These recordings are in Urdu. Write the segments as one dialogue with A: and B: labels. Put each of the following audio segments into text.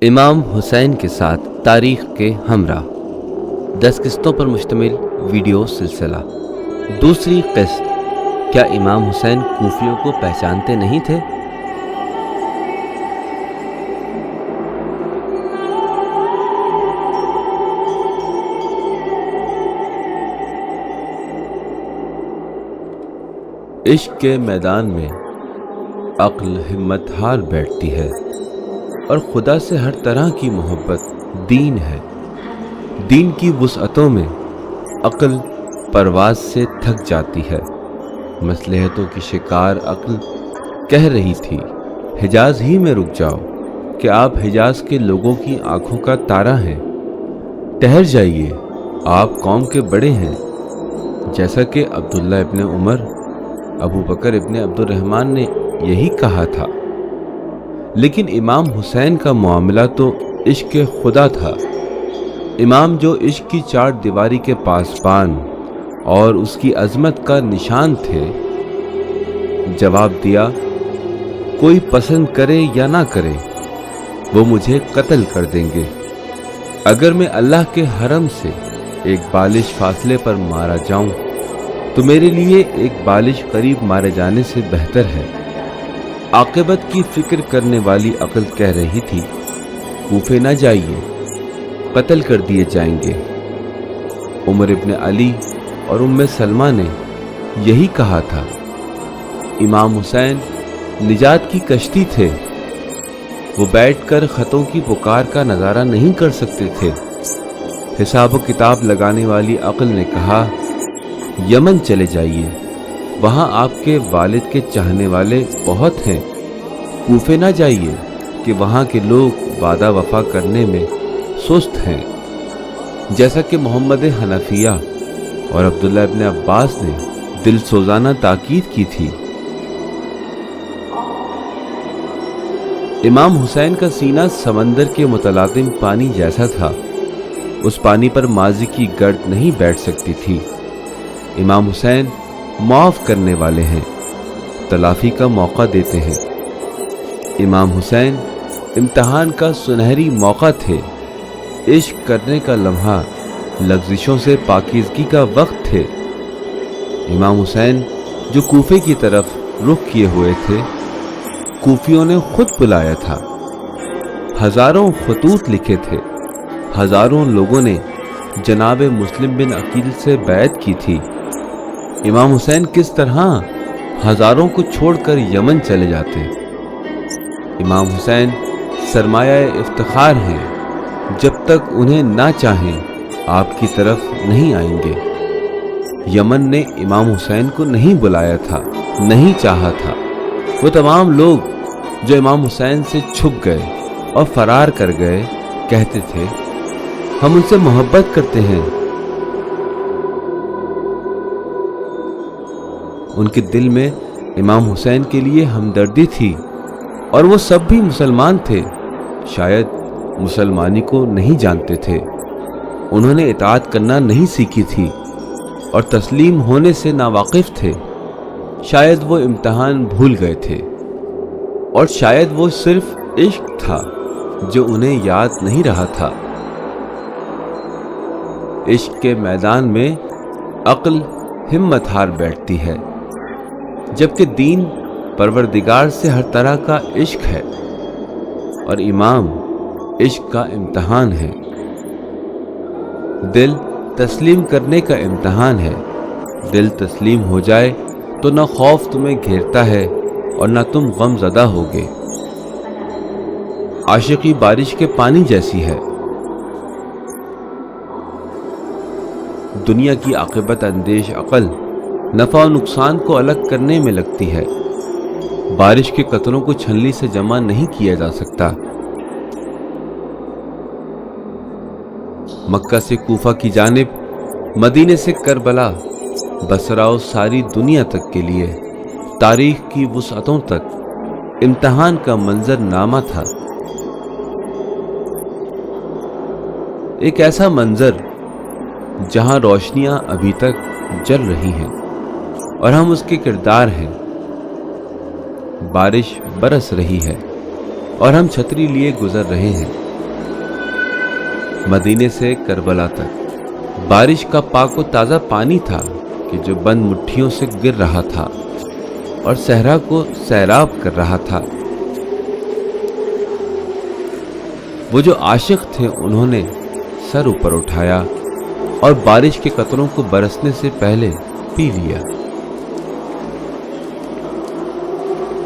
A: امام حسین کے ساتھ تاریخ کے ہمراہ 10 قسطوں پر مشتمل ویڈیو سلسلہ۔ دوسری قسط، کیا امام حسین کوفیوں کو پہچانتے نہیں تھے؟ عشق کے میدان میں عقل ہمت ہار بیٹھتی ہے اور خدا سے ہر طرح کی محبت دین ہے۔ دین کی وسعتوں میں عقل پرواز سے تھک جاتی ہے۔ مصلحتوں کی شکار عقل کہہ رہی تھی، حجاز ہی میں رک جاؤ کہ آپ حجاز کے لوگوں کی آنکھوں کا تارا ہیں۔ ٹھہر جائیے، آپ قوم کے بڑے ہیں، جیسا کہ عبداللہ ابن عمر، ابو بکر ابن عبد الرحمن نے یہی کہا تھا۔ لیکن امام حسین کا معاملہ تو عشق خدا تھا۔ امام جو عشق کی چار دیواری کے پاسبان اور اس کی عظمت کا نشان تھے، جواب دیا، کوئی پسند کرے یا نہ کرے، وہ مجھے قتل کر دیں گے۔ اگر میں اللہ کے حرم سے ایک بالش فاصلے پر مارا جاؤں تو میرے لیے ایک بالش قریب مارے جانے سے بہتر ہے۔ عاقبت کی فکر کرنے والی عقل کہہ رہی تھی، کوفے نہ جائیے، قتل کر دیے جائیں گے۔ عمر ابن علی اور ام سلمہ نے یہی کہا تھا۔ امام حسین نجات کی کشتی تھے، وہ بیٹھ کر خطوں کی پکار کا نظارہ نہیں کر سکتے تھے۔ حساب و کتاب لگانے والی عقل نے کہا، یمن چلے جائیے، وہاں آپ کے والد کے چاہنے والے بہت ہیں۔ کوفے نہ جائیے کہ وہاں کے لوگ وعدہ وفا کرنے میں سست ہیں، جیسا کہ محمد حنفیہ اور عبداللہ ابن عباس نے دل سوزانہ تاکید کی تھی۔ امام حسین کا سینہ سمندر کے متلاطم پانی جیسا تھا، اس پانی پر ماضی کی گرد نہیں بیٹھ سکتی تھی۔ امام حسین معاف کرنے والے ہیں، تلافی کا موقع دیتے ہیں۔ امام حسین امتحان کا سنہری موقع تھے، عشق کرنے کا لمحہ، لغزشوں سے پاکیزگی کا وقت تھے۔ امام حسین جو کوفے کی طرف رخ کیے ہوئے تھے، کوفیوں نے خود بلایا تھا۔ ہزاروں خطوط لکھے تھے، ہزاروں لوگوں نے جناب مسلم بن عقیل سے بیعت کی تھی۔ امام حسین کس طرح ہزاروں کو چھوڑ کر یمن چلے جاتے؟ امام حسین سرمایہ افتخار ہیں، جب تک انہیں نہ چاہیں آپ کی طرف نہیں آئیں گے۔ یمن نے امام حسین کو نہیں بلایا تھا، نہیں چاہا تھا۔ وہ تمام لوگ جو امام حسین سے چھپ گئے اور فرار کر گئے کہتے تھے، ہم ان سے محبت کرتے ہیں۔ ان کے دل میں امام حسین کے لیے ہمدردی تھی، اور وہ سب بھی مسلمان تھے، شاید مسلمانی کو نہیں جانتے تھے۔ انہوں نے اطاعت کرنا نہیں سیکھی تھی اور تسلیم ہونے سے ناواقف تھے۔ شاید وہ امتحان بھول گئے تھے، اور شاید وہ صرف عشق تھا جو انہیں یاد نہیں رہا تھا۔ عشق کے میدان میں عقل ہمت ہار بیٹھتی ہے، جبکہ دین پروردگار سے ہر طرح کا عشق ہے، اور امام عشق کا امتحان ہے۔ دل تسلیم کرنے کا امتحان ہے۔ دل تسلیم ہو جائے تو نہ خوف تمہیں گھیرتا ہے اور نہ تم غم زدہ ہوگے۔ عاشقی بارش کے پانی جیسی ہے۔ دنیا کی عاقبت اندیش عقل نفع و نقصان کو الگ کرنے میں لگتی ہے۔ بارش کے قطروں کو چھنلی سے جمع نہیں کیا جا سکتا۔ مکہ سے کوفہ کی جانب، مدینے سے کربلا، بصرہ و ساری دنیا تک کے لیے، تاریخ کی وسعتوں تک امتحان کا منظر نامہ تھا۔ ایک ایسا منظر جہاں روشنیاں ابھی تک جل رہی ہیں اور ہم اس کے کردار ہیں۔ بارش برس رہی ہے اور ہم چھتری لیے گزر رہے ہیں۔ مدینے سے کربلا تک بارش کا پاک و تازہ پانی تھا کہ جو بند مٹھیوں سے گر رہا تھا اور صحرا کو سیراب کر رہا تھا۔ وہ جو عاشق تھے انہوں نے سر اوپر اٹھایا اور بارش کے قطروں کو برسنے سے پہلے پی لیا۔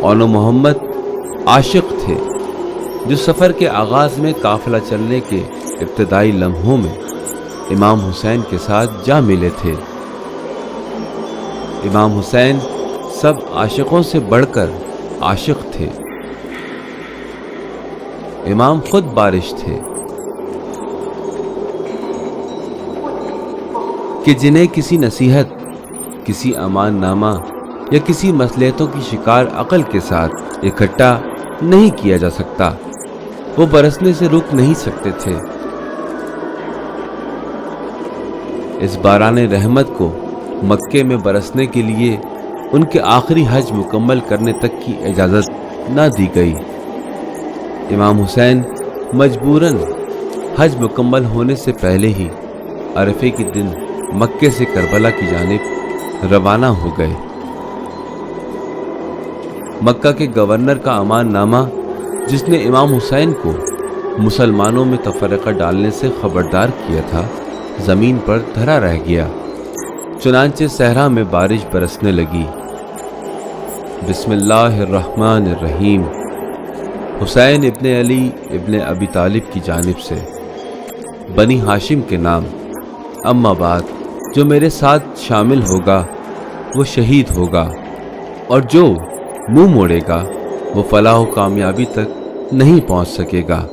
A: اونو محمد عاشق تھے جو سفر کے آغاز میں قافلہ چلنے کے ابتدائی لمحوں میں امام حسین کے ساتھ جا ملے تھے۔ امام حسین سب عاشقوں سے بڑھ کر عاشق تھے۔ امام خود بارش تھے کہ جنہیں کسی نصیحت، کسی امان نامہ یا کسی مصلحتوں کی شکار عقل کے ساتھ اکٹھا نہیں کیا جا سکتا، وہ برسنے سے رک نہیں سکتے تھے۔ اس باران رحمت کو مکے میں برسنے کے لیے ان کے آخری حج مکمل کرنے تک کی اجازت نہ دی گئی۔ امام حسین مجبوراً حج مکمل ہونے سے پہلے ہی عرفے کے دن مکے سے کربلا کی جانب روانہ ہو گئے۔ مکہ کے گورنر کا امان نامہ جس نے امام حسین کو مسلمانوں میں تفرقہ ڈالنے سے خبردار کیا تھا، زمین پر دھرا رہ گیا۔ چنانچہ صحرا میں بارش برسنے لگی۔ بسم اللہ الرحمن الرحیم، حسین ابن علی ابن ابی طالب کی جانب سے، بنی ہاشم کے نام، اما بعد، جو میرے ساتھ شامل ہوگا وہ شہید ہوگا، اور جو منہ موڑے گا وہ فلاح و کامیابی تک نہیں پہنچ سکے گا۔